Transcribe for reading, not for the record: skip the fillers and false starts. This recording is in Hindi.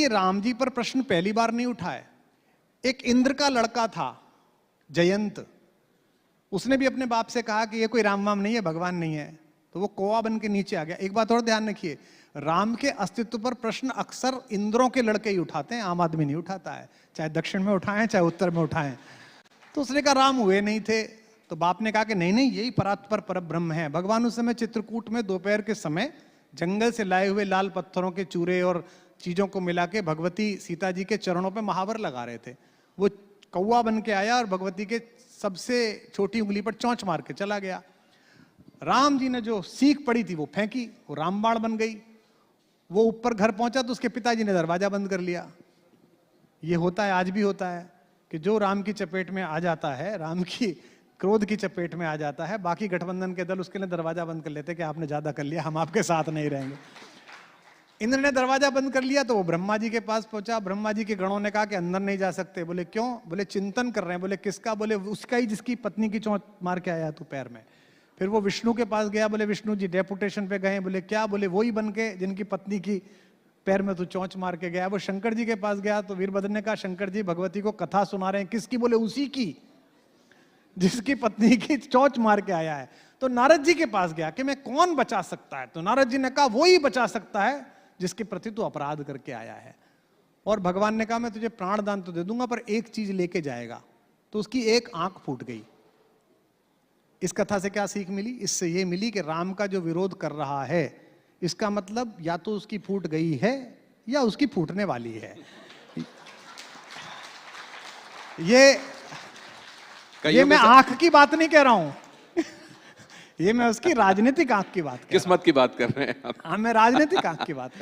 कि राम जी पर प्रश्न पहली बार नहीं उठा है। एक इंद्र का लड़का था जयंत, उसने भी अपने बाप से कहा कि ये कोई राम वाम नहीं है, भगवान नहीं है, तो वो कौवा बन के नीचे आ गया। एक बात और ध्यान रखिए, राम के अस्तित्व पर प्रश्न अक्सर इंद्रों के लड़के ही उठाते हैं, आम आदमी नहीं उठाता है, चाहे दक्षिण में उठाएं चाहे उत्तर में उठाएं। तो उसने कहा राम हुए नहीं थे, तो बाप ने कहा कि नहीं नहीं, यही परात्पर परब्रह्म है। भगवान उस समय चित्रकूट में दोपहर के समय जंगल से लाए हुए लाल पत्थरों के चूरे और चीजों को मिला के भगवती सीता जी के चरणों पे महावर लगा रहे थे। वो कौवा बन के आया और भगवती के सबसे छोटी उंगली पर चोंच मार के चला गया। राम जी ने जो सीख पड़ी थी वो फेंकी, वो रामबाण बन गई। वो ऊपर घर पहुंचा तो उसके पिताजी ने दरवाजा बंद कर लिया। ये होता है, आज भी होता है कि जो राम की चपेट में आ जाता है, राम की क्रोध की चपेट में आ जाता है, बाकी गठबंधन के दल उसके लिए दरवाजा बंद कर लेते कि आपने ज्यादा कर लिया, हम आपके साथ नहीं रहेंगे। इंद्र ने दरवाजा बंद कर लिया तो वो ब्रह्मा जी के पास पहुंचा। ब्रह्मा जी के गणों ने कहा कि अंदर नहीं जा सकते। बोले क्यों? बोले चिंतन कर रहे हैं। बोले किसका? बोले उसका ही जिसकी पत्नी की चोंच मार के आया तू पैर में। फिर वो विष्णु के पास गया। बोले विष्णु जी डेपुटेशन पे गए। बोले क्या? बोले वही बन के जिनकी पत्नी की पैर में तू चोंच मार के गया। वो शंकर जी के पास गया तो वीरभद्र ने कहा शंकर जी भगवती को कथा सुना रहे हैं। किसकी? बोले उसी की जिसकी पत्नी की चोंच मार के आया है। तो नारद जी के पास गया कि मैं कौन बचा सकता है? तो नारद जी ने कहा वो ही बचा सकता है जिसके प्रति तू अपराध करके आया है। और भगवान ने कहा मैं तुझे प्राणदान तो दे दूंगा पर एक चीज लेके जाएगा। तो उसकी एक आंख फूट गई। इस कथा से क्या सीख मिली? इससे यह मिली कि राम का जो विरोध कर रहा है इसका मतलब या तो उसकी फूट गई है या उसकी फूटने वाली है। ये मैं आंख की बात नहीं कह रहा हूं ये मैं उसकी राजनीतिक आंख की बात कर रहा हूं। किस्मत की बात कर रहे हैं आप। हाँ, मैं राजनीतिक आंख की बात कर रहा हूं।